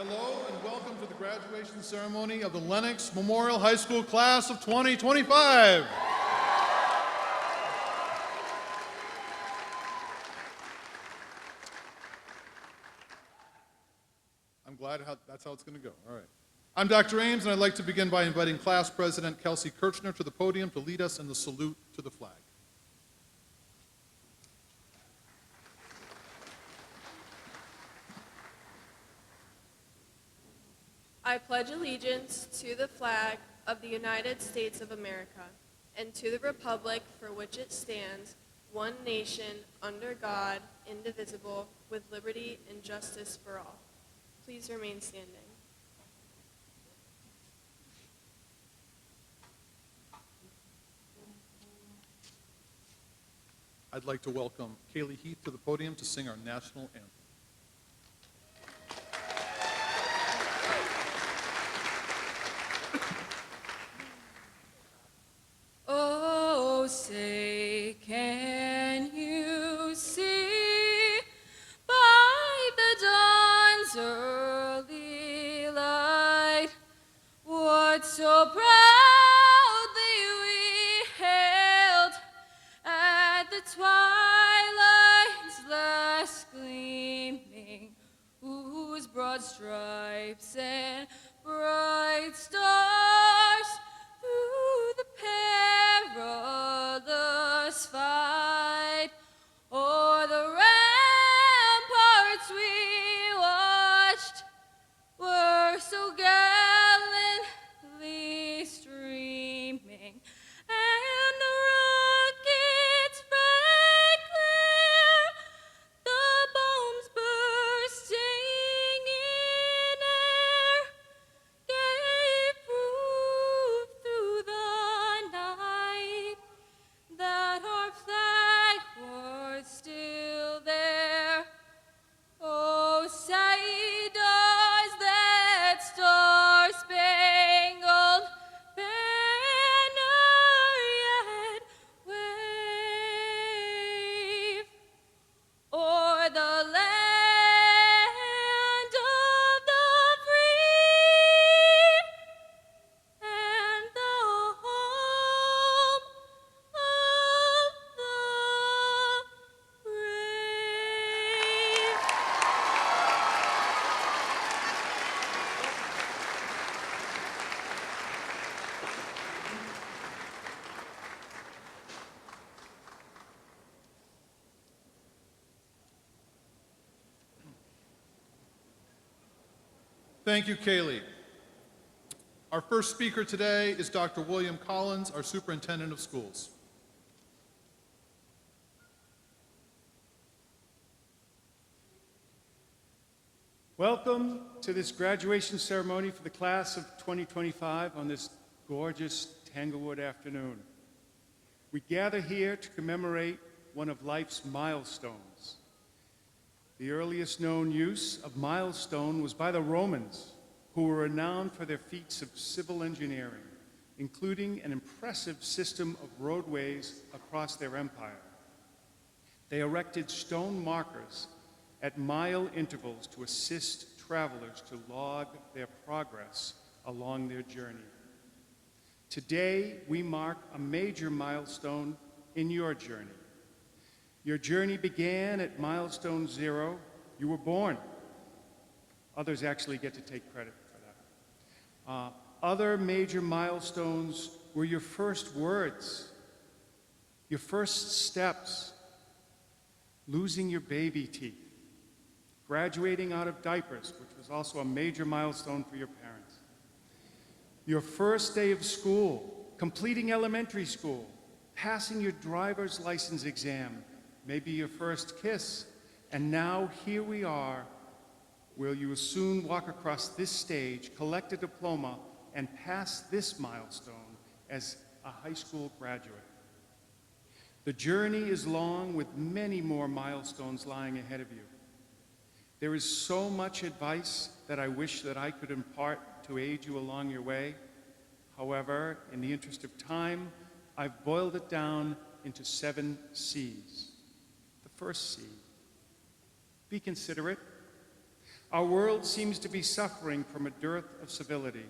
Hello and welcome to the graduation ceremony of the Lenox Memorial High School class of 2025. I'm glad that's how it's going to go. All right. I'm Dr. Ames, and I'd like to begin by inviting Class President Kelsey Kirchner to the podium to lead us in the salute to the flag. I pledge allegiance to the flag of the United States of America and to the republic for which it stands, one nation, under God, indivisible, with liberty and justice for all. Please remain standing. I'd like to welcome Kaylee Heath to the podium to sing our national anthem. Oh, say, can you see by the dawn's early light what so proudly we hailed at the twilight's last gleaming, whose broad stripes and bright stars through the perilous fight o'er the ramparts we watched were so gallantly streaming, and the rockets bright clear, the bombs bursting in air, gave proof through the night that our flag was still there. Oh, say does that star-spangled banner yet wave o'er the land of the free and the home of the brave. Thank you, Kaylee. Our first speaker today is Dr. William Collins, our Superintendent of Schools. Welcome to this graduation ceremony for the class of 2025 on this gorgeous Tanglewood afternoon. We gather here to commemorate one of life's milestones. The earliest known use of milestone was by the Romans, who were renowned for their feats of civil engineering, including an impressive system of roadways across their empire. They erected stone markers at mile intervals to assist travelers to log their progress along their journey. Today, we mark a major milestone in your journey. Your journey began at milestone 0. You were born. Others actually get to take credit for that. Other major milestones were your first words, your first steps, losing your baby teeth, graduating out of diapers, which was also a major milestone for your parents, your first day of school, completing elementary school, passing your driver's license exam, maybe your first kiss, and now here we are, where you will soon walk across this stage, collect a diploma, and pass this milestone as a high school graduate. The journey is long, with many more milestones lying ahead of you. There is so much advice that I wish that I could impart to aid you along your way. However, in the interest of time, I've boiled it down into 7 C's. The first C, be considerate. Our world seems to be suffering from a dearth of civility.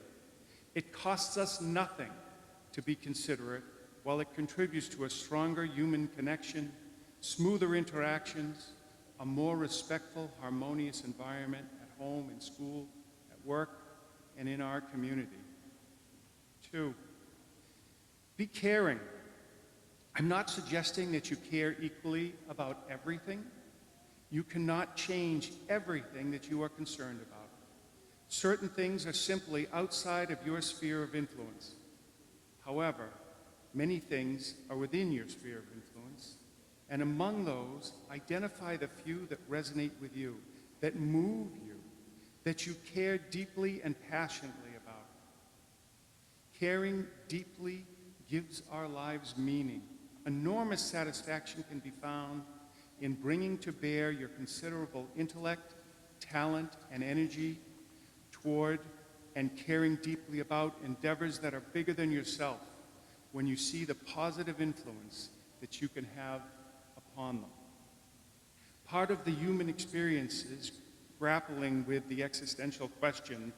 It costs us nothing to be considerate, while it contributes to a stronger human connection, smoother interactions, a more respectful, harmonious environment at home, in school, at work, and in our community. 2, be caring. I'm not suggesting that you care equally about everything. You cannot change everything that you are concerned about. Certain things are simply outside of your sphere of influence. However, many things are within your sphere of influence, and among those, identify the few that resonate with you, that move you, that you care deeply and passionately about. Caring deeply gives our lives meaning. Enormous satisfaction can be found in bringing to bear your considerable intellect, talent, and energy toward and caring deeply about endeavors that are bigger than yourself when you see the positive influence that you can have upon them. Part of the human experience is grappling with the existential question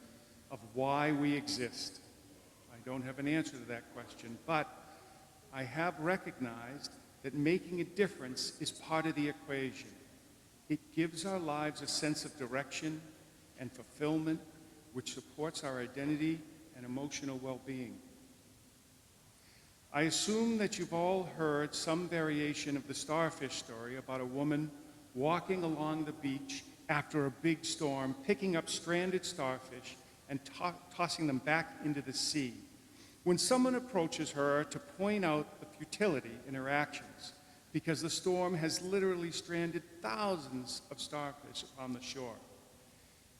of why we exist. I don't have an answer to that question, but I have recognized that making a difference is part of the equation. It gives our lives a sense of direction and fulfillment, which supports our identity and emotional well-being. I assume that you've all heard some variation of the starfish story about a woman walking along the beach after a big storm, picking up stranded starfish and tossing them back into the sea. When someone approaches her to point out the futility in her actions, because the storm has literally stranded thousands of starfish on the shore.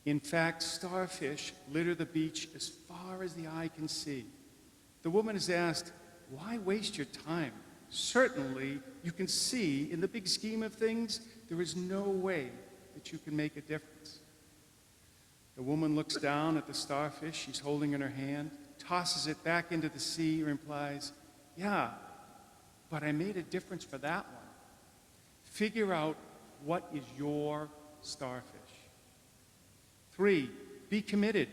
In fact, starfish litter the beach as far as the eye can see. The woman is asked, why waste your time? Certainly, you can see, in the big scheme of things, there is no way that you can make a difference. The woman looks down at the starfish she's holding in her hand, tosses it back into the sea, and replies, yeah, but I made a difference for that one. Figure out what is your starfish. 3, be committed.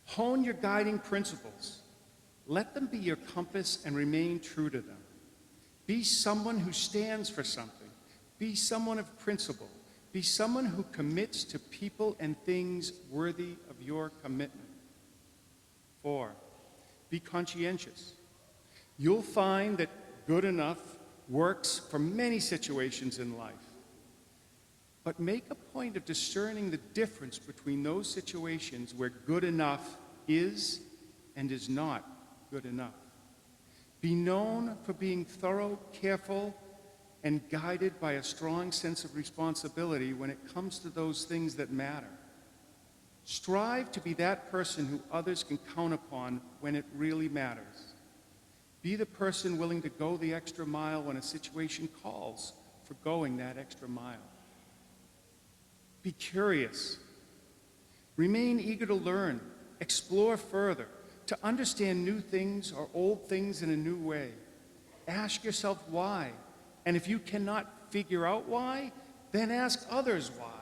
Hone your guiding principles. Let them be your compass and remain true to them. Be someone who stands for something. Be someone of principle. Be someone who commits to people and things worthy of your commitment. 4, be conscientious. You'll find that good enough works for many situations in life. But make a point of discerning the difference between those situations where good enough is and is not good enough. Be known for being thorough, careful, and guided by a strong sense of responsibility when it comes to those things that matter. Strive to be that person who others can count upon when it really matters. Be the person willing to go the extra mile when a situation calls for going that extra mile. Be curious. Remain eager to learn, explore further, to understand new things or old things in a new way. Ask yourself why, and if you cannot figure out why, then ask others why.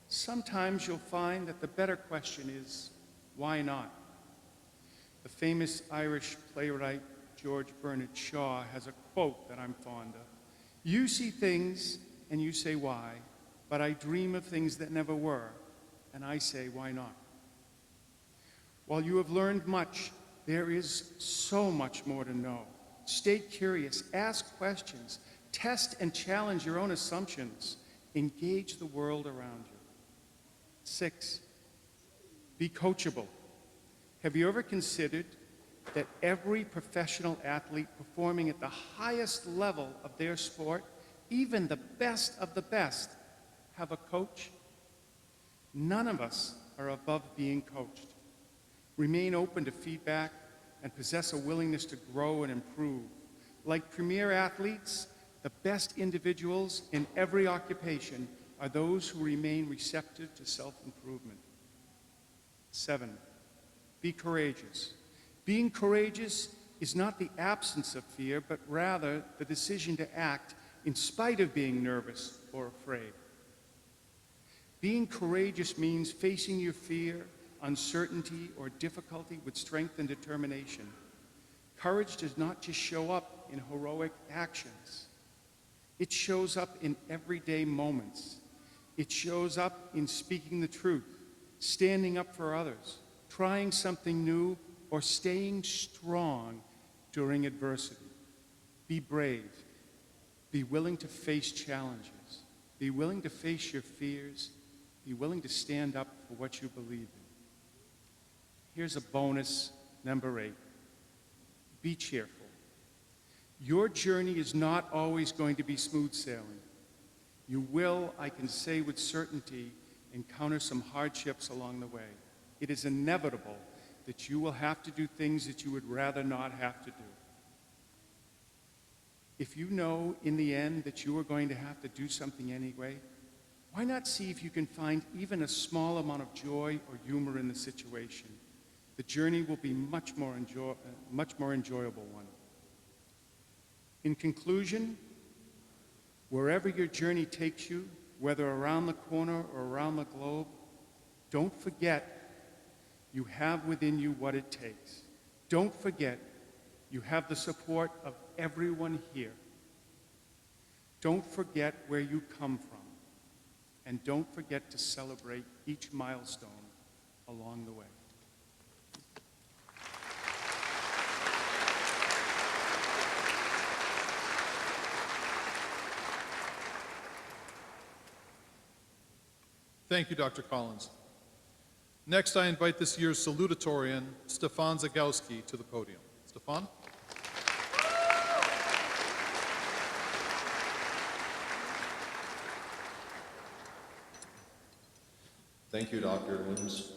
Sometimes you'll find that the better question is, why not? The famous Irish playwright George Bernard Shaw has a quote that I'm fond of. You see things and you say why, but I dream of things that never were, and I say why not? While you have learned much, there is so much more to know. Stay curious, ask questions, test and challenge your own assumptions, engage the world around you. 6, be coachable. Have you ever considered that every professional athlete performing at the highest level of their sport, even the best of the best, have a coach? None of us are above being coached. Remain open to feedback and possess a willingness to grow and improve. Like premier athletes, the best individuals in every occupation are those who remain receptive to self-improvement. 7, be courageous. Being courageous is not the absence of fear, but rather the decision to act in spite of being nervous or afraid. Being courageous means facing your fear, uncertainty, or difficulty with strength and determination. Courage does not just show up in heroic actions. It shows up in everyday moments. It shows up in speaking the truth, standing up for others, trying something new, or staying strong during adversity. Be brave. Be willing to face challenges. Be willing to face your fears. Be willing to stand up for what you believe in. Here's a bonus, number 8. Be cheerful. Your journey is not always going to be smooth sailing. You will, I can say with certainty, encounter some hardships along the way. It is inevitable that you will have to do things that you would rather not have to do. If you know in the end that you are going to have to do something anyway, why not see if you can find even a small amount of joy or humor in the situation? The journey will be much more enjoyable one. In conclusion, wherever your journey takes you, whether around the corner or around the globe, don't forget you have within you what it takes. Don't forget you have the support of everyone here. Don't forget where you come from. And don't forget to celebrate each milestone along the way. Thank you, Dr. Collins. Next, I invite this year's salutatorian, Stefan Zagowski, to the podium. Stefan? Thank you, Dr. Williams.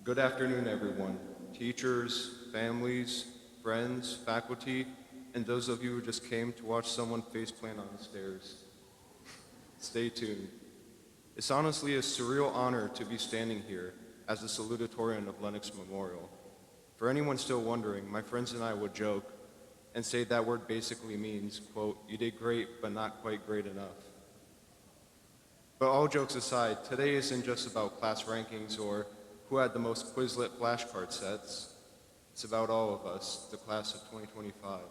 Good afternoon, everyone. Teachers, families, friends, faculty, and those of you who just came to watch someone faceplant on the stairs. Stay tuned. It's honestly a surreal honor to be standing here as the salutatorian of Lenox Memorial. For anyone still wondering, my friends and I would joke and say that word basically means, quote, "You did great, but not quite great enough." But all jokes aside, today isn't just about class rankings or who had the most Quizlet flashcard sets. It's about all of us, the class of 2025.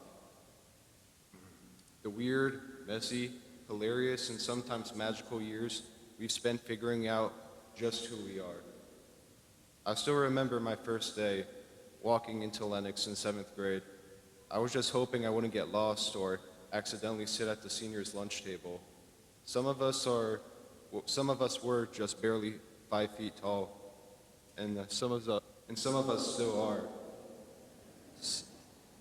The weird, messy, hilarious, and sometimes magical years we've spent figuring out just who we are. I still remember my first day walking into Lenox in 7th grade. I was just hoping I wouldn't get lost or accidentally sit at the seniors' lunch table. Some of us were just barely 5 feet tall, and some of us still are.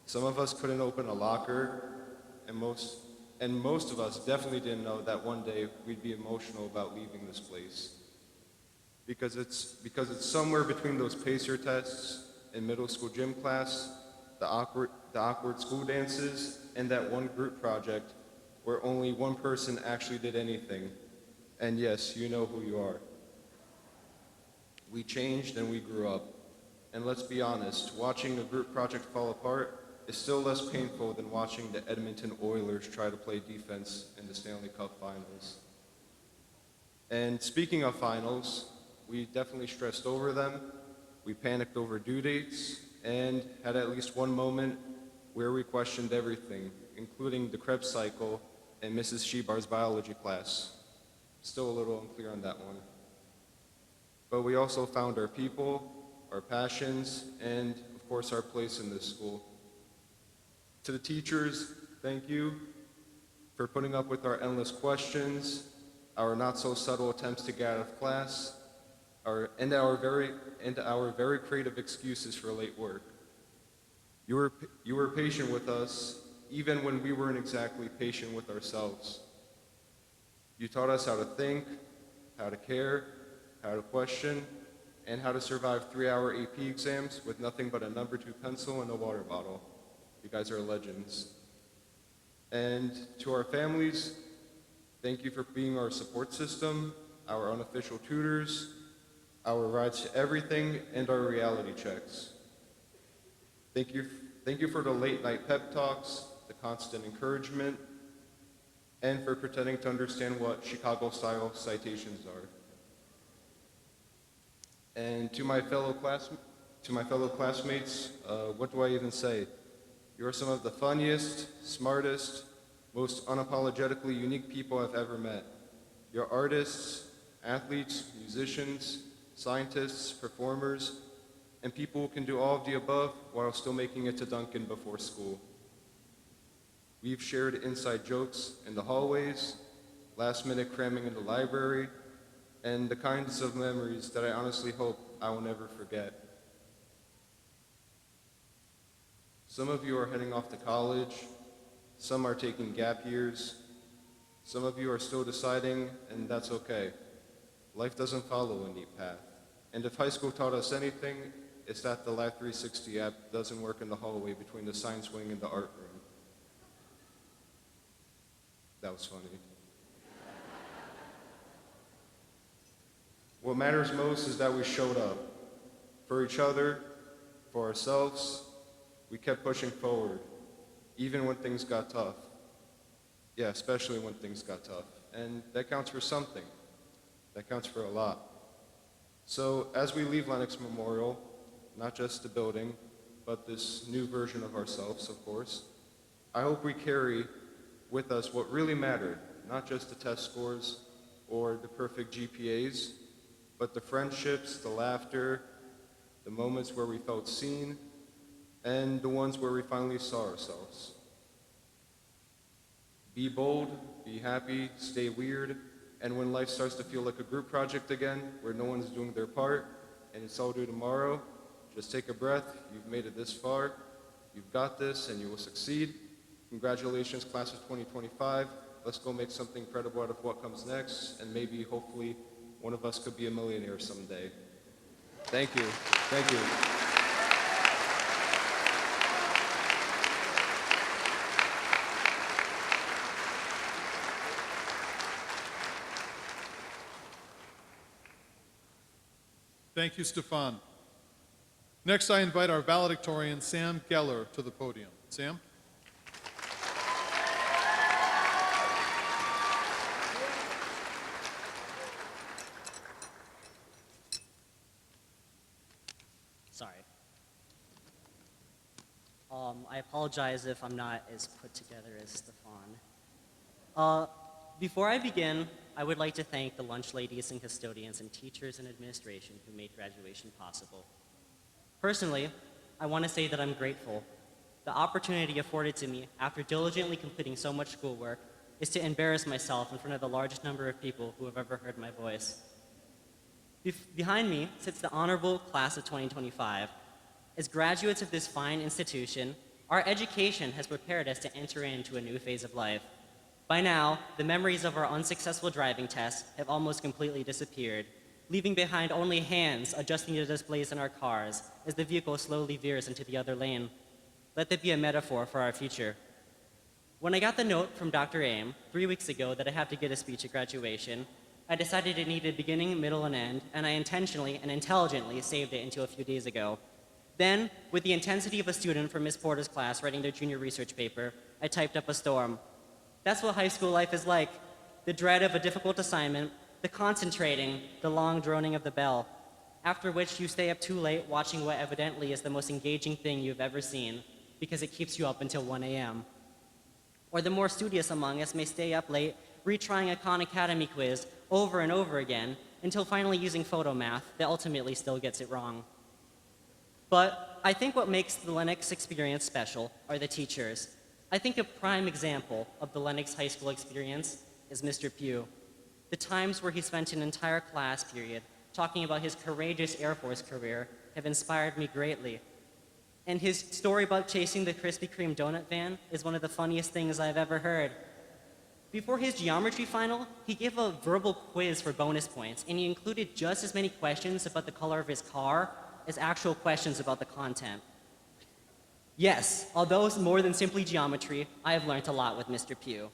Some of us couldn't open a locker, and most of us definitely didn't know that one day we'd be emotional about leaving this place. Because it's somewhere between those pacer tests in middle school gym class, the awkward school dances, and that one group project where only one person actually did anything. And yes, you know who you are. We changed and we grew up. And let's be honest, watching a group project fall apart is still less painful than watching the Edmonton Oilers try to play defense in the Stanley Cup Finals. And speaking of finals, we definitely stressed over them, we panicked over due dates, and had at least one moment where we questioned everything, including the Krebs cycle and Mrs. Shebar's biology class. Still a little unclear on that one. But we also found our people, our passions, and of course our place in this school. To the teachers, thank you for putting up with our endless questions, our not so subtle attempts to get out of class, and our very creative excuses for late work. You were patient with us, even when we weren't exactly patient with ourselves. You taught us how to think, how to care, how to question, and how to survive 3-hour AP exams with nothing but a number 2 pencil and a water bottle. You guys are legends. And to our families, thank you for being our support system, our unofficial tutors, our rides to everything, and our reality checks. Thank you for the late night pep talks, the constant encouragement, and for pretending to understand what Chicago-style citations are. And to my fellow classmates, what do I even say? You are some of the funniest, smartest, most unapologetically unique people I've ever met. You're artists, athletes, musicians, scientists, performers, and people who can do all of the above while still making it to Duncan before school. We've shared inside jokes in the hallways, last-minute cramming in the library, and the kinds of memories that I honestly hope I will never forget. Some of you are heading off to college, some are taking gap years, some of you are still deciding, and that's okay. Life doesn't follow a neat path. And if high school taught us anything, it's that the Life 360 app doesn't work in the hallway between the science wing and the art room. That was funny. What matters most is that we showed up. For each other, for ourselves, we kept pushing forward, even when things got tough. Yeah, especially when things got tough. And that counts for something. That counts for a lot. So as we leave Lenox Memorial, not just the building, but this new version of ourselves, of course, I hope we carry with us what really mattered, not just the test scores or the perfect GPAs, but the friendships, the laughter, the moments where we felt seen, and the ones where we finally saw ourselves. Be bold, be happy, stay weird, and when life starts to feel like a group project again, where no one's doing their part, and it's all due tomorrow, just take a breath. You've made it this far. You've got this, and you will succeed. Congratulations, class of 2025. Let's go make something incredible out of what comes next, and maybe, hopefully, one of us could be a millionaire someday. Thank you. Thank you. Thank you, Stefan. Next, I invite our valedictorian, Sam Geller, to the podium. Sam? Sorry. I apologize if I'm not as put together as Stefan. Before I begin, I would like to thank the lunch ladies and custodians and teachers and administration who made graduation possible. Personally, I want to say that I'm grateful. The opportunity afforded to me after diligently completing so much schoolwork is to embarrass myself in front of the largest number of people who have ever heard my voice. Behind me sits the honorable class of 2025. As graduates of this fine institution, our education has prepared us to enter into a new phase of life. By now, the memories of our unsuccessful driving tests have almost completely disappeared, leaving behind only hands adjusting the displays in our cars as the vehicle slowly veers into the other lane. Let that be a metaphor for our future. When I got the note from Dr. Aim 3 weeks ago that I have to give a speech at graduation, I decided it needed beginning, middle, and end, and I intentionally and intelligently saved it until a few days ago. Then, with the intensity of a student from Miss Porter's class writing their junior research paper, I typed up a storm. That's what high school life is like. The dread of a difficult assignment, the concentrating, the long droning of the bell, after which you stay up too late watching what evidently is the most engaging thing you've ever seen, because it keeps you up until 1 a.m. Or the more studious among us may stay up late retrying a Khan Academy quiz over and over again until finally using photo math that ultimately still gets it wrong. But I think what makes the Lenox experience special are the teachers. I think a prime example of the Lenox High School experience is Mr. Pugh. The times where he spent an entire class period talking about his courageous Air Force career have inspired me greatly. And his story about chasing the Krispy Kreme donut van is one of the funniest things I've ever heard. Before his geometry final, he gave a verbal quiz for bonus points, and he included just as many questions about the color of his car as actual questions about the content. Yes, although it's more than simply geometry, I have learned a lot with Mr. Pugh.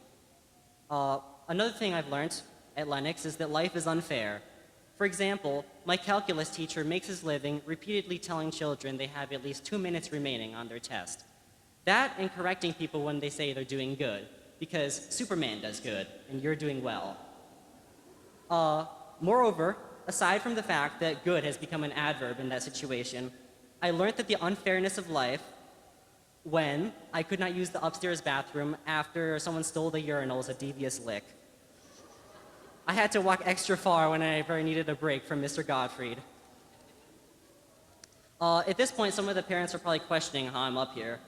Another thing I've learned at Lenox is that life is unfair. For example, my calculus teacher makes his living repeatedly telling children they have at least 2 minutes remaining on their test. That and correcting people when they say they're doing good, because Superman does good, and you're doing well. Moreover, aside from the fact that good has become an adverb in that situation, I learned that the unfairness of life when I could not use the upstairs bathroom after someone stole the urinals a devious lick. I had to walk extra far whenever I needed a break from Mr. Gottfried. At this point, some of the parents are probably questioning how I'm up here.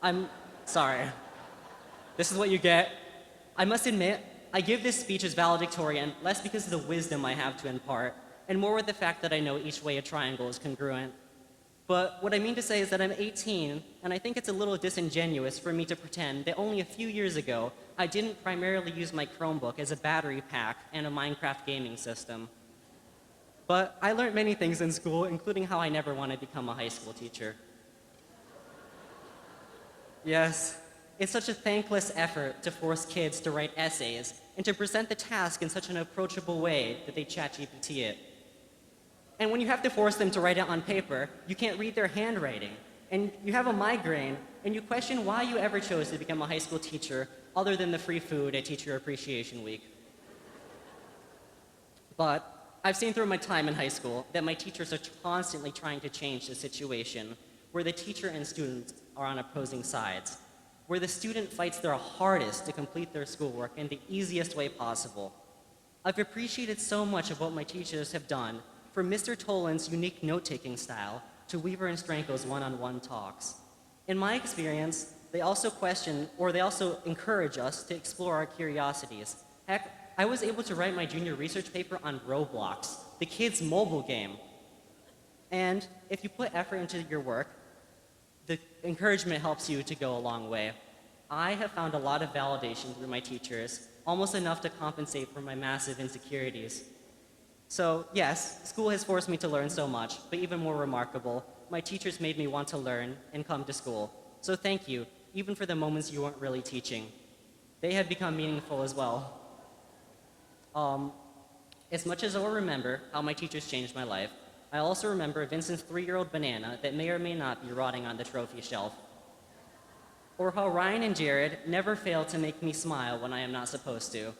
I'm sorry. This is what you get. I must admit, I give this speech as valedictorian less because of the wisdom I have to impart, and more with the fact that I know each way a triangle is congruent. But what I mean to say is that I'm 18, and I think it's a little disingenuous for me to pretend that only a few years ago, I didn't primarily use my Chromebook as a battery pack and a Minecraft gaming system. But I learned many things in school, including how I never want to become a high school teacher. Yes, it's such a thankless effort to force kids to write essays and to present the task in such an approachable way that they ChatGPT it. And when you have to force them to write it on paper, you can't read their handwriting, and you have a migraine, and you question why you ever chose to become a high school teacher other than the free food at Teacher Appreciation Week. But I've seen through my time in high school that my teachers are constantly trying to change the situation where the teacher and student are on opposing sides, where the student fights their hardest to complete their schoolwork in the easiest way possible. I've appreciated so much of what my teachers have done, from Mr. Tolan's unique note-taking style to Weaver and Stranko's one-on-one talks. In my experience, they also encourage us to explore our curiosities. Heck, I was able to write my junior research paper on Roblox, the kids' mobile game. And if you put effort into your work, the encouragement helps you to go a long way. I have found a lot of validation through my teachers, almost enough to compensate for my massive insecurities. So yes, school has forced me to learn so much, but even more remarkable, my teachers made me want to learn and come to school. So thank you, even for the moments you weren't really teaching. They have become meaningful as well. As much as I will remember how my teachers changed my life, I also remember Vincent's 3-year-old banana that may or may not be rotting on the trophy shelf. Or how Ryan and Jared never fail to make me smile when I am not supposed to.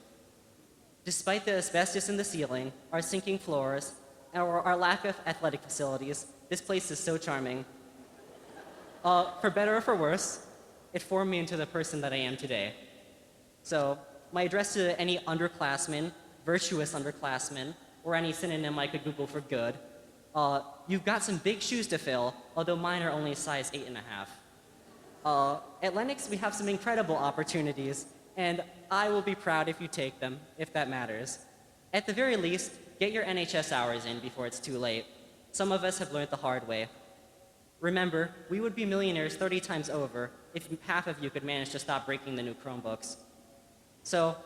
Despite the asbestos in the ceiling, our sinking floors, or our lack of athletic facilities, this place is so charming. For better or for worse, it formed me into the person that I am today. So, my address to any underclassmen, virtuous underclassmen, or any synonym I could Google for good, you've got some big shoes to fill, although mine are only size 8.5. At Lenox, we have some incredible opportunities, and I will be proud if you take them, if that matters. At the very least, get your NHS hours in before it's too late. Some of us have learned the hard way. Remember, we would be millionaires 30 times over if half of you could manage to stop breaking the new Chromebooks. So,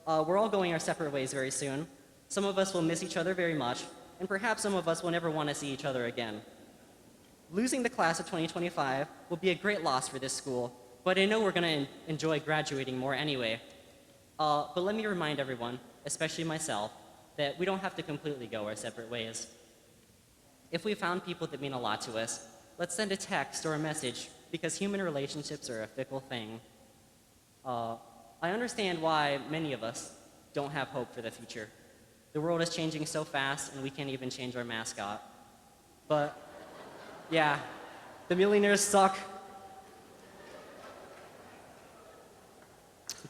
we're all going our separate ways very soon. Some of us will miss each other very much, and perhaps some of us will never want to see each other again. Losing the class of 2025 will be a great loss for this school, but I know we're going to enjoy graduating more anyway. But let me remind everyone, especially myself, that we don't have to completely go our separate ways. If we found people that mean a lot to us, let's send a text or a message, because human relationships are a fickle thing. I understand why many of us don't have hope for the future. The world is changing so fast, and we can't even change our mascot. But, yeah, the millionaires suck.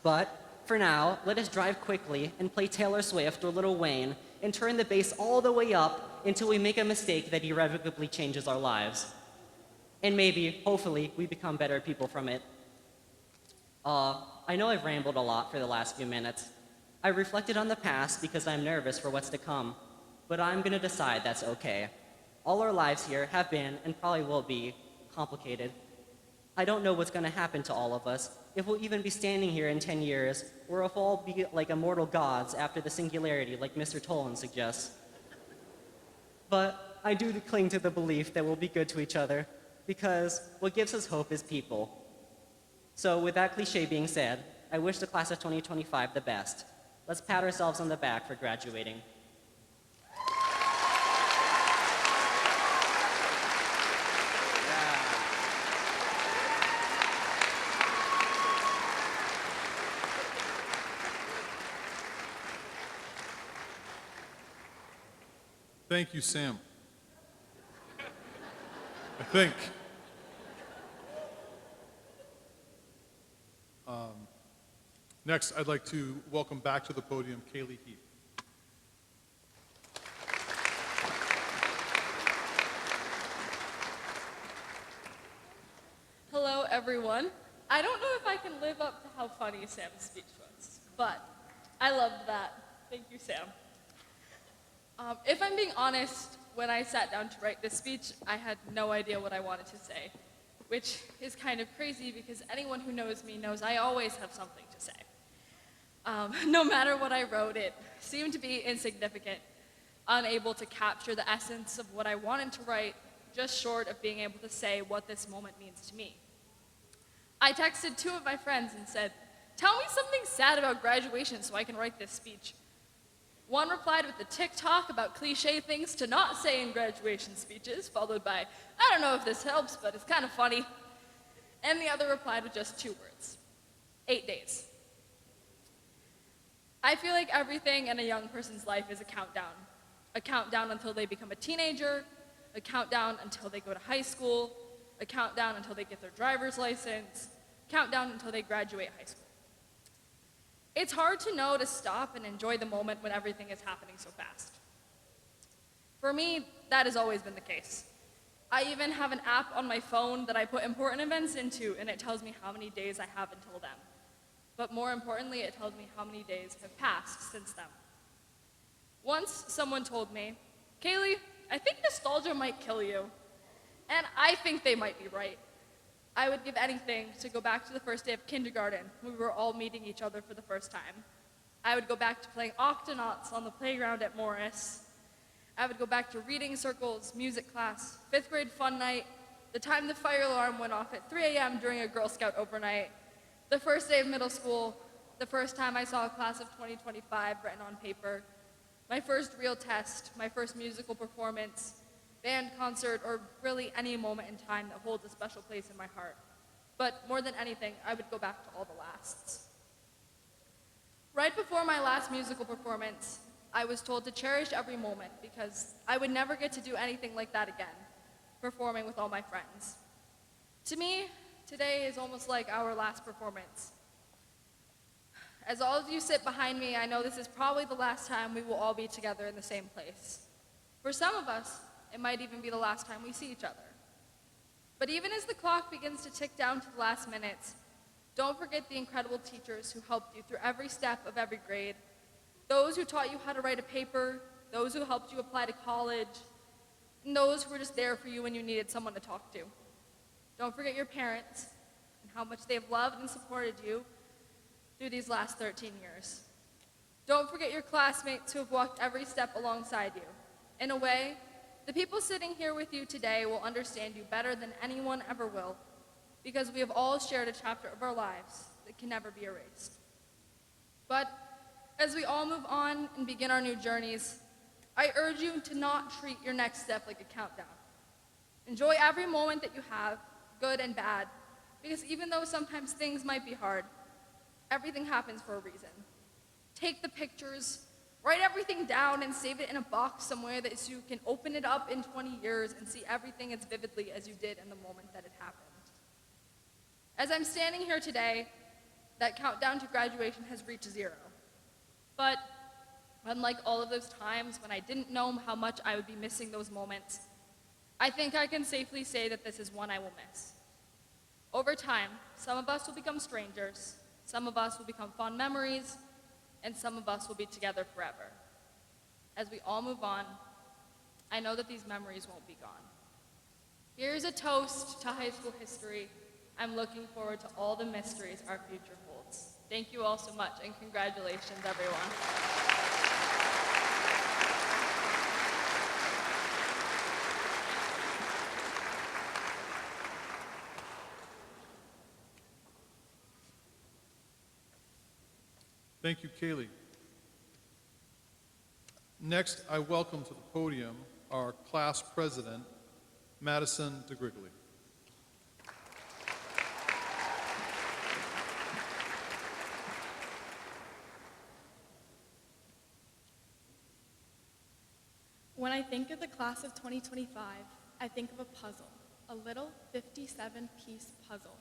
But, for now, let us drive quickly and play Taylor Swift or Lil Wayne and turn the bass all the way up until we make a mistake that irrevocably changes our lives. And maybe, hopefully, we become better people from it. I know I've rambled a lot for the last few minutes. I reflected on the past because I'm nervous for what's to come, but I'm going to decide that's okay. All our lives here have been, and probably will be, complicated. I don't know what's going to happen to all of us, if we'll even be standing here in 10 years, or if we'll all be like immortal gods after the singularity like Mr. Tolan suggests. But I do cling to the belief that we'll be good to each other, because what gives us hope is people. So with that cliche being said, I wish the class of 2025 the best. Let's pat ourselves on the back for graduating. Thank you, Sam. I think. Next, I'd like to welcome back to the podium Kaylee Heath. Hello, everyone. I don't know if I can live up to how funny Sam's speech was, but I loved that. Thank you, Sam. If I'm being honest, when I sat down to write this speech, I had no idea what I wanted to say, which is kind of crazy because anyone who knows me knows I always have something to say. No matter what I wrote, it seemed to be insignificant, unable to capture the essence of what I wanted to write, just short of being able to say what this moment means to me. I texted 2 of my friends and said, "Tell me something sad about graduation so I can write this speech." One replied with a TikTok about cliche things to not say in graduation speeches, followed by, "I don't know if this helps, but it's kind of funny." And the other replied with just 2 words, 8 days. I feel like everything in a young person's life is a countdown until they become a teenager, a countdown until they go to high school, a countdown until they get their driver's license, countdown until they graduate high school. It's hard to know to stop and enjoy the moment when everything is happening so fast. For me, that has always been the case. I even have an app on my phone that I put important events into, and it tells me how many days I have until then. But more importantly, it tells me how many days have passed since then. Once, someone told me, "Kaylee, I think nostalgia might kill you." And I think they might be right. I would give anything to go back to the first day of kindergarten when we were all meeting each other for the first time. I would go back to playing Octonauts on the playground at Morris. I would go back to reading circles, music class, 5th grade fun night, the time the fire alarm went off at 3 a.m. during a Girl Scout overnight, the first day of middle school, the first time I saw a class of 2025 written on paper, my first real test, my first musical performance, band concert, or really any moment in time that holds a special place in my heart. But more than anything, I would go back to all the lasts. Right before my last musical performance, I was told to cherish every moment because I would never get to do anything like that again, performing with all my friends. To me, today is almost like our last performance. As all of you sit behind me, I know this is probably the last time we will all be together in the same place. For some of us, it might even be the last time we see each other. But even as the clock begins to tick down to the last minutes, don't forget the incredible teachers who helped you through every step of every grade, those who taught you how to write a paper, those who helped you apply to college, and those who were just there for you when you needed someone to talk to. Don't forget your parents and how much they have loved and supported you through these last 13 years. Don't forget your classmates who have walked every step alongside you. In a way, the people sitting here with you today will understand you better than anyone ever will, because we have all shared a chapter of our lives that can never be erased. But as we all move on and begin our new journeys, I urge you to not treat your next step like a countdown. Enjoy every moment that you have, good and bad, because even though sometimes things might be hard, everything happens for a reason. Take the pictures, write everything down, and save it in a box somewhere that so you can open it up in 20 years and see everything as vividly as you did in the moment that it happened. As I'm standing here today, that countdown to graduation has reached 0. But unlike all of those times when I didn't know how much I would be missing those moments, I think I can safely say that this is one I will miss. Over time, some of us will become strangers, some of us will become fond memories, and some of us will be together forever. As we all move on, I know that these memories won't be gone. Here's a toast to high school history. I'm looking forward to all the mysteries our future holds. Thank you all so much, and congratulations, everyone. Thank you, Kaylee. Next, I welcome to the podium our class president, Madison DeGrigley. When I think of the class of 2025, I think of a puzzle, a little 57-piece puzzle.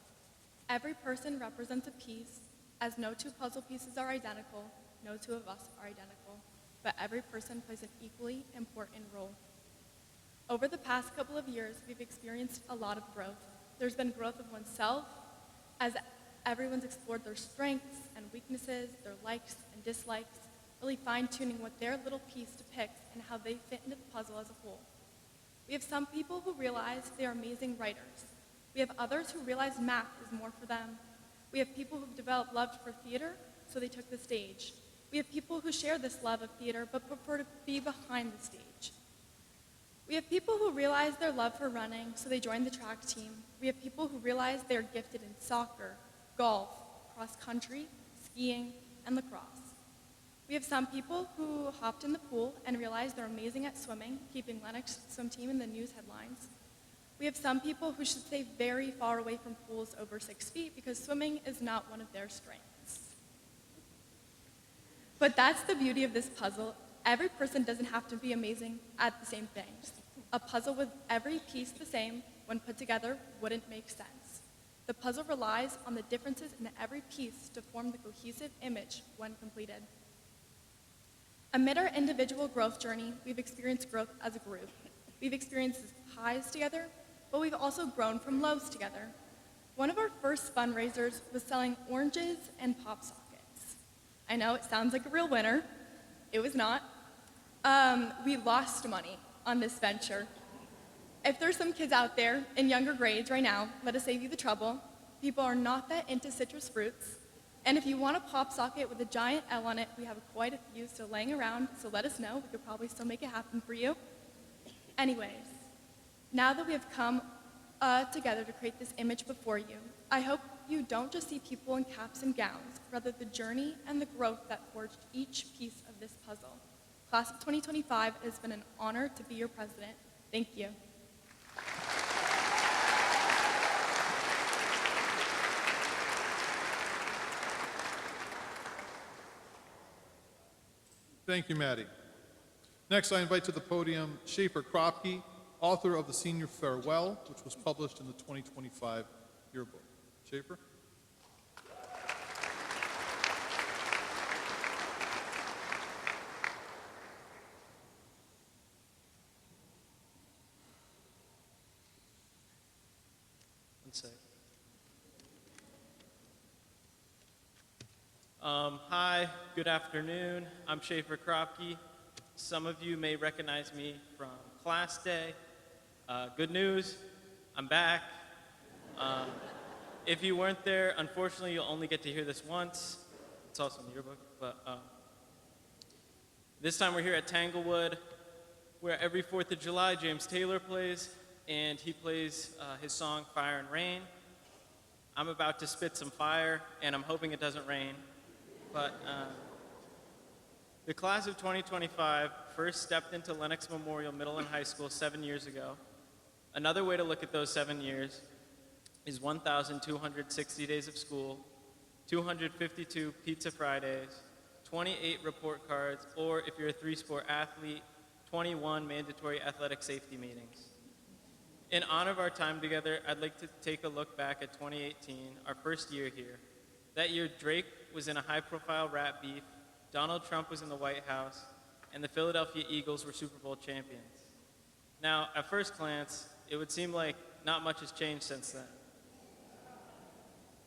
Every person represents a piece, as no two puzzle pieces are identical, no two of us are identical, but every person plays an equally important role. Over the past couple of years, we've experienced a lot of growth. There's been growth of oneself, as everyone's explored their strengths and weaknesses, their likes and dislikes, really fine-tuning what their little piece depicts and how they fit into the puzzle as a whole. We have some people who realize they are amazing writers. We have others who realize math is more for them. We have people who've developed love for theater, so they took the stage. We have people who share this love of theater but prefer to be behind the stage. We have people who realize their love for running, so they joined the track team. We have people who realize they are gifted in soccer, golf, cross country, skiing, and lacrosse. We have some people who hopped in the pool and realized they're amazing at swimming, keeping Lenox swim team in the news headlines. We have some people who should stay very far away from pools over 6 feet because swimming is not one of their strengths. But that's the beauty of this puzzle. Every person doesn't have to be amazing at the same things. A puzzle with every piece the same, when put together, wouldn't make sense. The puzzle relies on the differences in every piece to form the cohesive image when completed. Amid our individual growth journey, we've experienced growth as a group. We've experienced highs together, but we've also grown from lows together. One of our first fundraisers was selling oranges and pop sockets. I know it sounds like a real winner. It was not. We lost money on this venture. If there's some kids out there in younger grades right now, let us save you the trouble. People are not that into citrus fruits. And if you want a pop socket with a giant L on it, we have quite a few still laying around, so let us know. We could probably still make it happen for you. Anyways, now that we have come together to create this image before you, I hope you don't just see people in caps and gowns, rather the journey and the growth that forged each piece of this puzzle. Class of 2025, it has been an honor to be your president. Thank you. Thank you, Maddie. Next, I invite to the podium Schaefer Kropke, author of The Senior Farewell, which was published in the 2025 yearbook. Schaefer? One sec. Hi, good afternoon. I'm Schaefer Kropke. Some of you may recognize me from class day. Good news, I'm back. If you weren't there, unfortunately, you'll only get to hear this once. It's also in the yearbook, but this time we're here at Tanglewood, where every 4th of July, James Taylor plays, and he plays his song, Fire and Rain. I'm about to spit some fire, and I'm hoping it doesn't rain. But the class of 2025 first stepped into Lenox Memorial Middle and High School 7 years ago. Another way to look at those 7 years is 1,260 days of school, 252 Pizza Fridays, 28 report cards, or if you're a 3-sport athlete, 21 mandatory athletic safety meetings. In honor of our time together, I'd like to take a look back at 2018, our first year here. That year, Drake was in a high-profile rap beef, Donald Trump was in the White House, and the Philadelphia Eagles were Super Bowl champions. Now, at first glance, it would seem like not much has changed since then.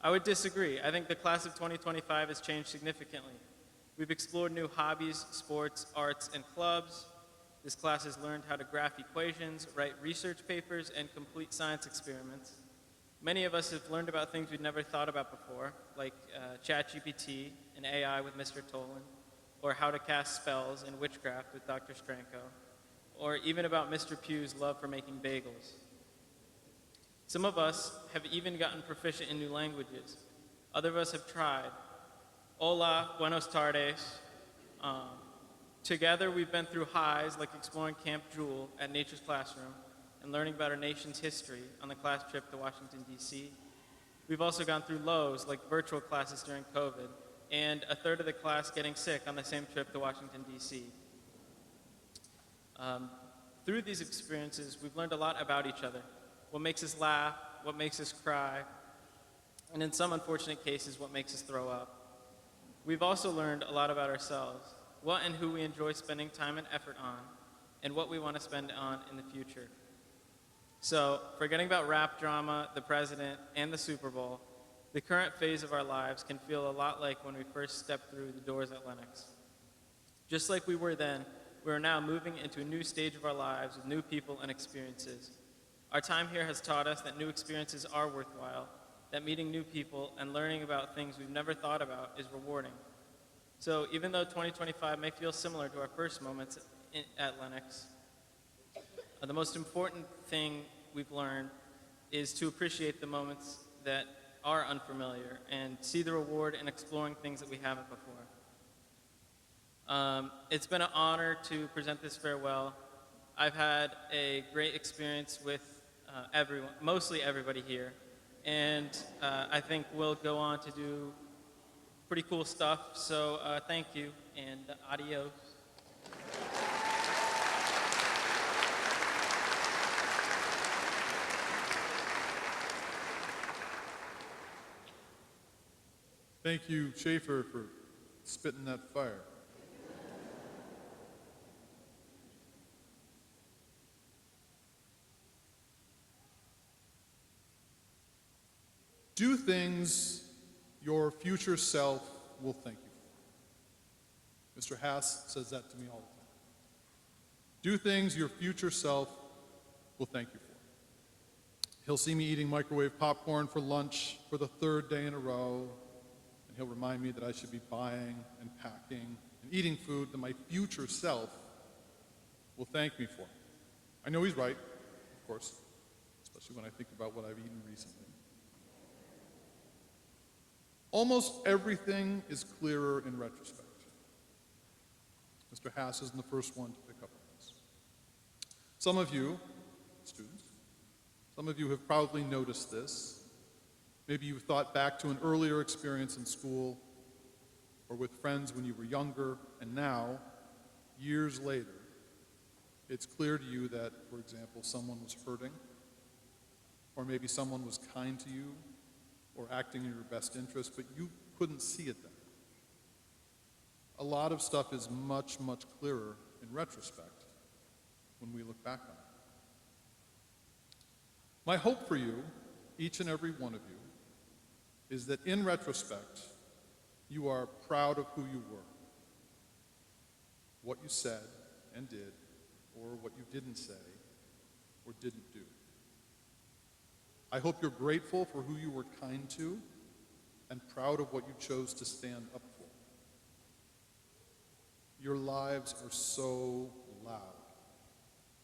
I would disagree. I think the class of 2025 has changed significantly. We've explored new hobbies, sports, arts, and clubs. This class has learned how to graph equations, write research papers, and complete science experiments. Many of us have learned about things we'd never thought about before, like ChatGPT and AI with Mr. Tolan, or how to cast spells in witchcraft with Dr. Stranko, or even about Mr. Pugh's love for making bagels. Some of us have even gotten proficient in new languages. Other of us have tried. Hola, buenos tardes. Together, we've been through highs like exploring Camp Jewel at Nature's Classroom and learning about our nation's history on the class trip to Washington, D.C. We've also gone through lows like virtual classes during COVID and a third of the class getting sick on the same trip to Washington, D.C. Through these experiences, we've learned a lot about each other, what makes us laugh, what makes us cry, and in some unfortunate cases, what makes us throw up. We've also learned a lot about ourselves, what and who we enjoy spending time and effort on, and what we want to spend on in the future. So, forgetting about rap drama, the president, and the Super Bowl, the current phase of our lives can feel a lot like when we first stepped through the doors at Lenox. Just like we were then, we are now moving into a new stage of our lives with new people and experiences. Our time here has taught us that new experiences are worthwhile, that meeting new people and learning about things we've never thought about is rewarding. So even though 2025 may feel similar to our first moments at Lenox, the most important thing we've learned is to appreciate the moments that are unfamiliar and see the reward in exploring things that we haven't before. It's been an honor to present this farewell. I've had a great experience with everyone, mostly everybody here, and I think we'll go on to do pretty cool stuff. So thank you and adios. Thank you, Schaefer, for spitting that fire. Do things your future self will thank you for. Mr. Haas says that to me all the time. Do things your future self will thank you for. He'll see me eating microwave popcorn for lunch for the third day in a row, and he'll remind me that I should be buying and packing and eating food that my future self will thank me for. I know he's right, of course, especially when I think about what I've eaten recently. Almost everything is clearer in retrospect. Mr. Haas isn't the first one to pick up on this. Some of you, students, some of you have probably noticed this. Maybe you've thought back to an earlier experience in school or with friends when you were younger, and now, years later, it's clear to you that, for example, someone was hurting, or maybe someone was kind to you, or acting in your best interest, but you couldn't see it then. A lot of stuff is much, much clearer in retrospect when we look back on it. My hope for you, each and every one of you, is that in retrospect, you are proud of who you were, what you said and did, or what you didn't say or didn't do. I hope you're grateful for who you were kind to and proud of what you chose to stand up for. Your lives are so loud.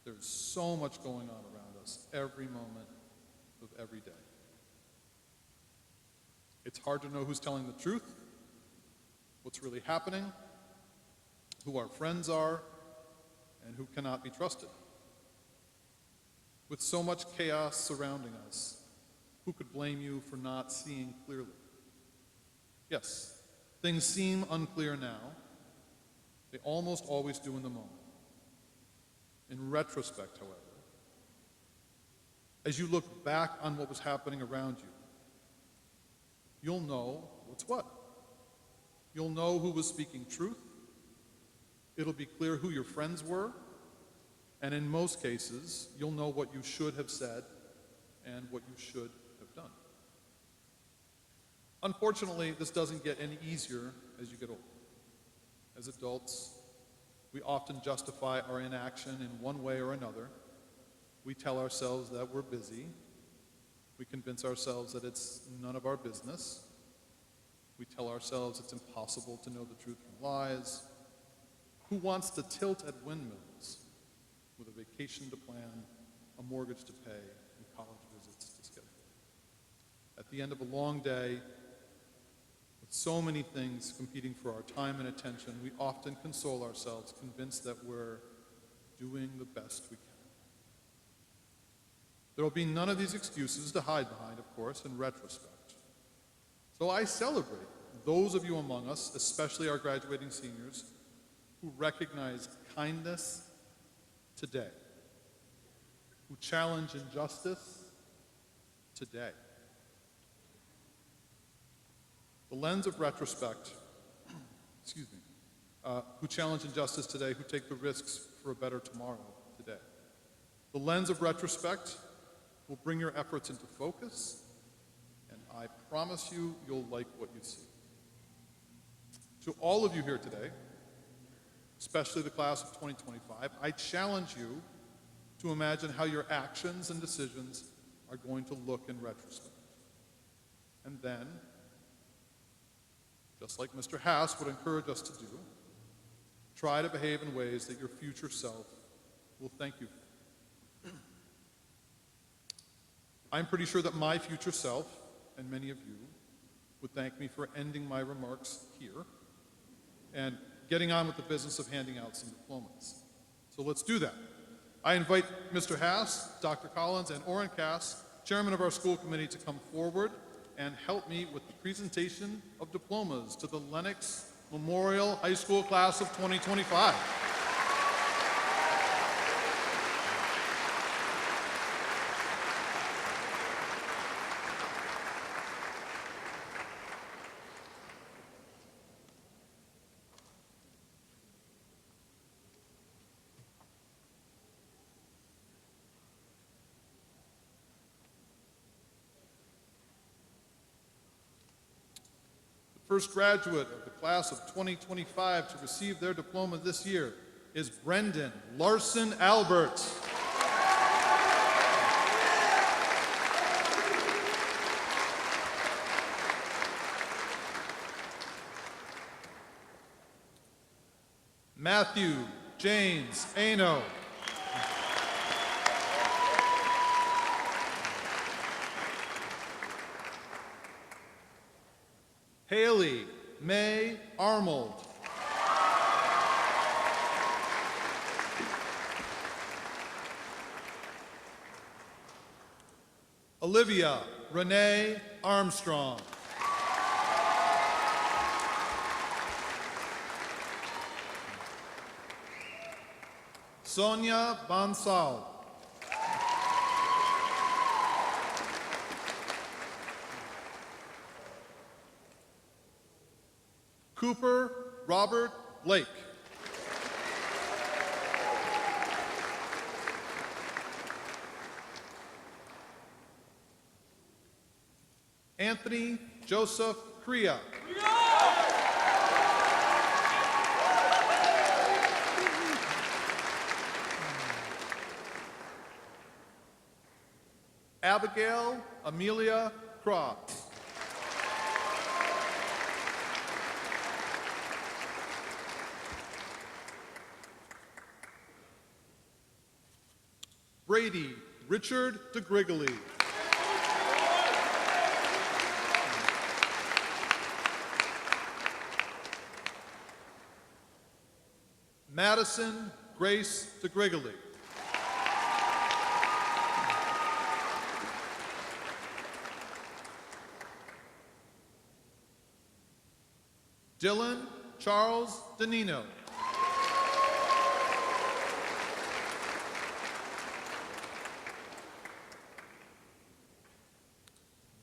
There's so much going on around us every moment of every day. It's hard to know who's telling the truth, what's really happening, who our friends are, and who cannot be trusted. With so much chaos surrounding us, who could blame you for not seeing clearly? Yes, things seem unclear now. They almost always do in the moment. In retrospect, however, as you look back on what was happening around you, you'll know what's what. You'll know who was speaking truth. It'll be clear who your friends were. And in most cases, you'll know what you should have said and what you should have done. Unfortunately, this doesn't get any easier as you get older. As adults, we often justify our inaction in one way or another. We tell ourselves that we're busy. We convince ourselves that it's none of our business. We tell ourselves it's impossible to know the truth from lies. Who wants to tilt at windmills with a vacation to plan, a mortgage to pay, and college visits to schedule? At the end of a long day, with so many things competing for our time and attention, we often console ourselves, convinced that we're doing the best we can. There will be none of these excuses to hide behind, of course, in retrospect. So I celebrate those of you among us, especially our graduating seniors, who recognize kindness today who challenge injustice today. The lens of retrospect, who challenge injustice today, who take the risks for a better tomorrow today. The lens of retrospect will bring your efforts into focus, and I promise you, you'll like what you see. To all of you here today, especially the class of 2025, I challenge you to imagine how your actions and decisions are going to look in retrospect. And then, just like Mr. Haas would encourage us to do, try to behave in ways that your future self will thank you for. I'm pretty sure that my future self, and many of you, would thank me for ending my remarks here and getting on with the business of handing out some diplomas. So let's do that. I invite Mr. Haas, Dr. Collins, and Orrin Cass, chairman of our school committee, to come forward and help me with the presentation of diplomas to the Lenox Memorial High School class of 2025. First graduate of the class of 2025 to receive their diploma this year is Brendan Larson Albert. Matthew James Ano. Haley May Armold. Olivia Renee Armstrong. Sonia Bansal. Cooper Robert Blake. Anthony Joseph Crea. Abigail Amelia Cross. Brady Richard DeGrigoly. Madison Grace DeGrigoly. Dylan Charles Danino.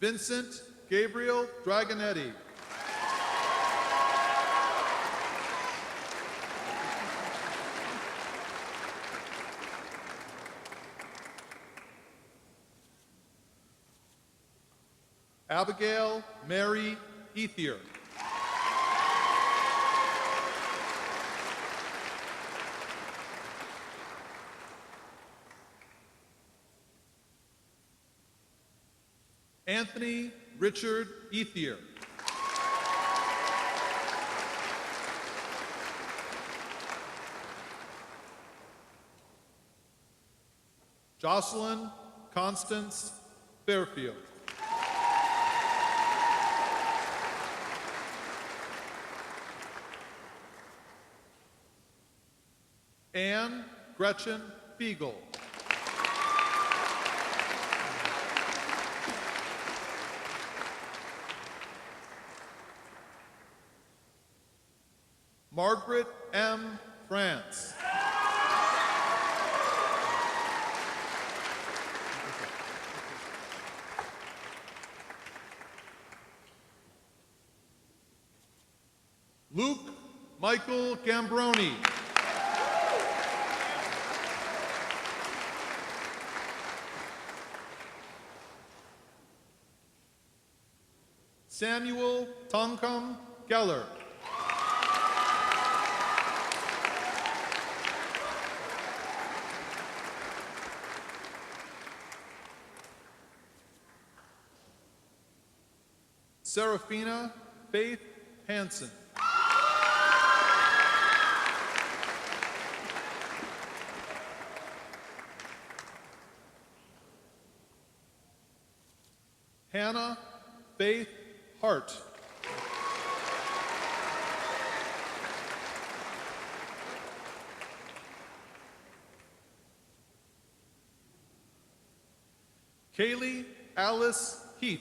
Vincent Gabriel Dragonetti. Abigail Mary Ethier. Anthony Richard Ethier. Jocelyn Constance Fairfield. Anne Gretchen Fiegel. Margaret M. France. Michael Gambroni. Samuel Tongkum Geller. Serafina Faith Hansen. Hannah Faith Hart. Kaylee Alice Heath.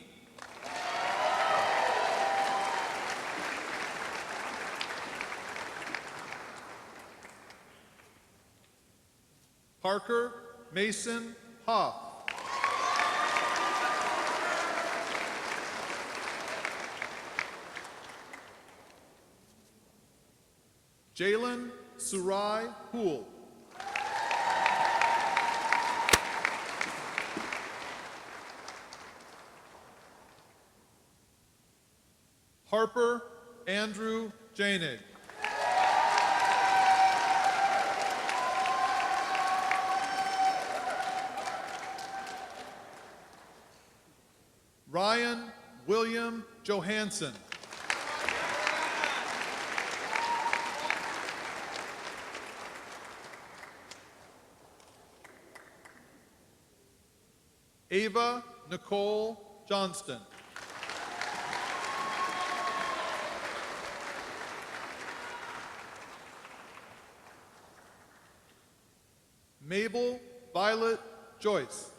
Parker Mason Hoff. Jalen Surai Poole. Harper Andrew Janig. Ryan William Johansson. Ava Nicole Johnston. Mabel Violet Joyce.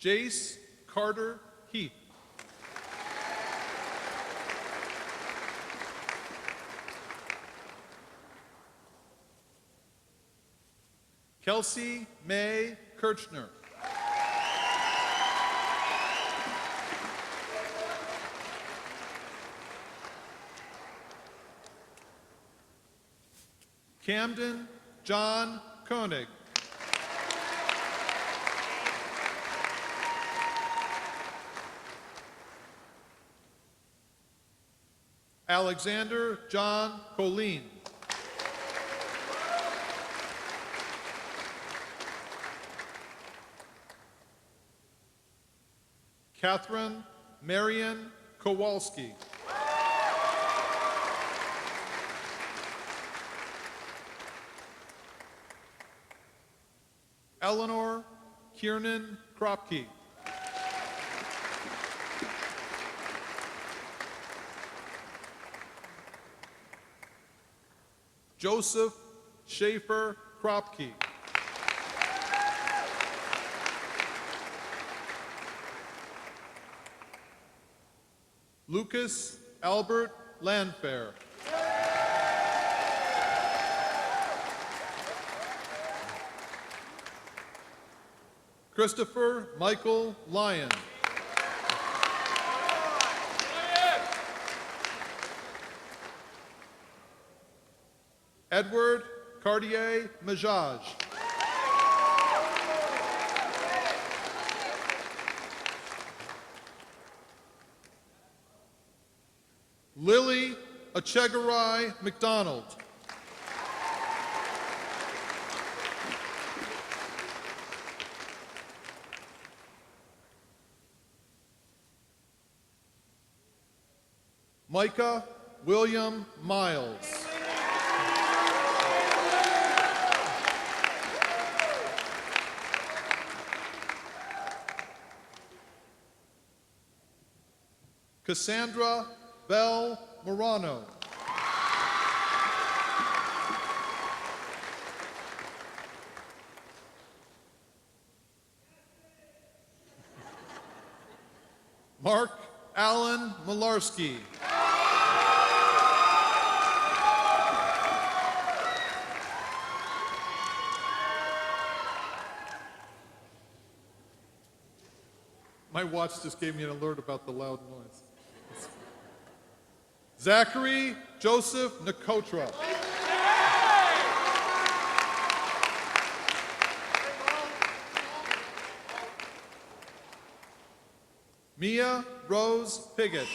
Jace Carter Heath. Kelsey May Kirchner. Camden John Koenig. Alexander John Colleen. Catherine Marion Kowalski. Eleanor Kiernan Kropke. Joseph Schaefer Kropke. Lucas Albert Landfair. Christopher Michael Lyon. Edward Cartier Majaj. Lily Achegarai McDonald. Micah William Miles. Cassandra Bell Morano. Mark Allen Malarski. watch just gave me an alert about the loud noise. Zachary Joseph Nikotra. Mia Rose Piggott.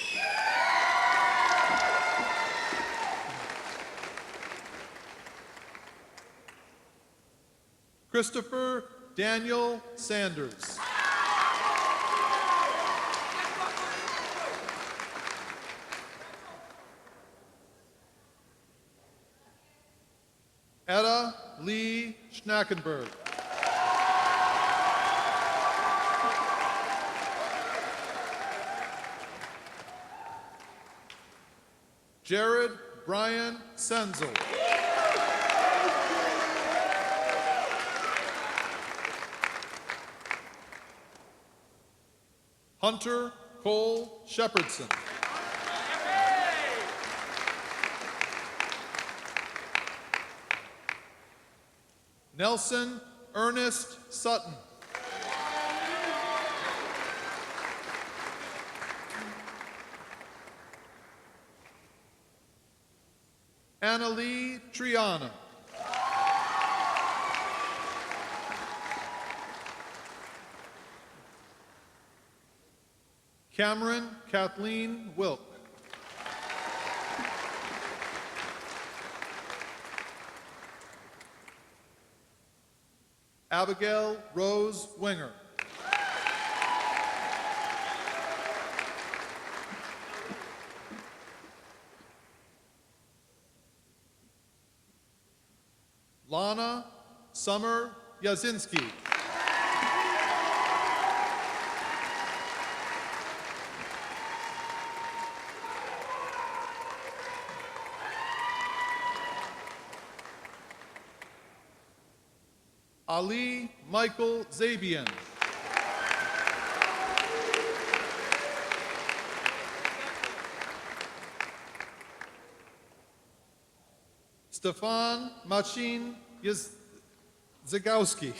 Christopher Daniel Sanders. Etta Lee Schnackenberg. Jared Brian Senzel. Hunter Cole Shepherdson. Nelson Ernest Sutton. Annalie Triana. Cameron Kathleen Wilk. Abigail Rose Winger. Lana Summer Yazinski. Ali Michael Zabian. Stefan Machin Zagowski.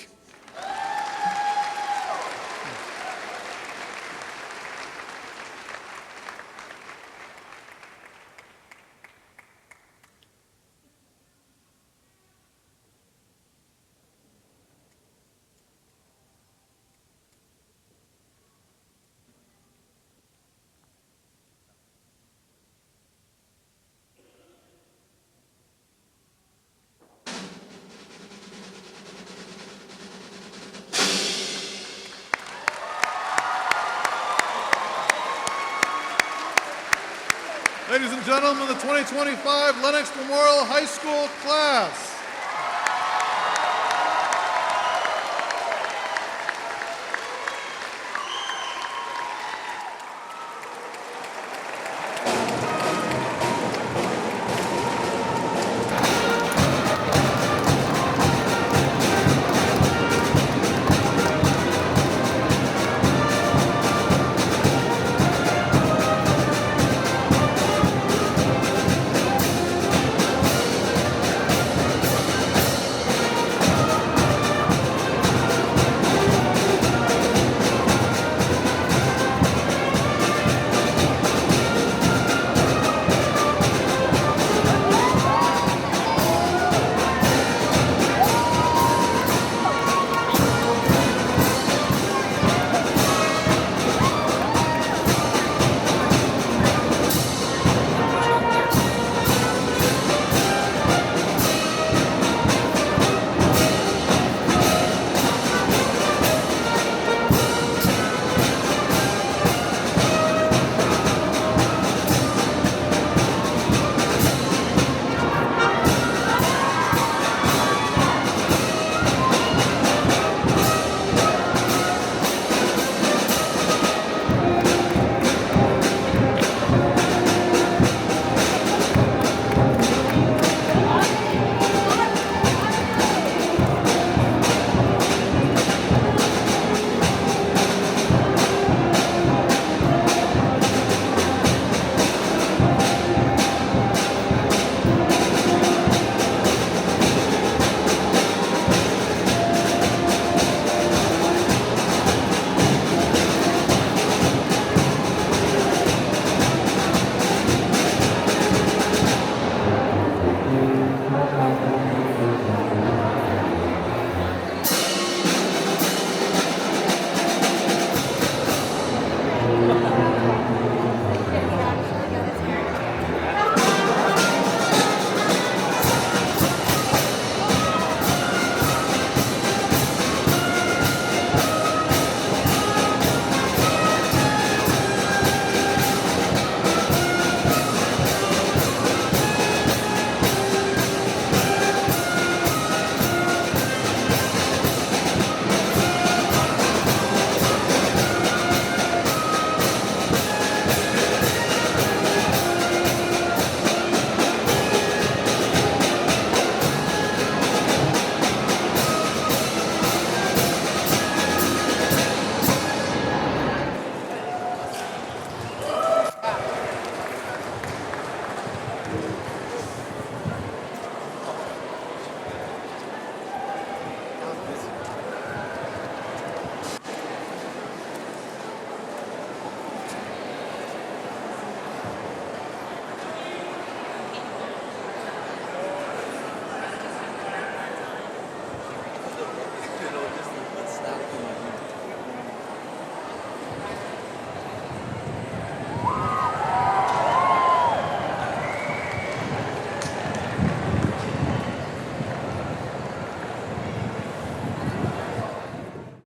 Ladies and gentlemen, the 2025 Lenox Memorial High School class.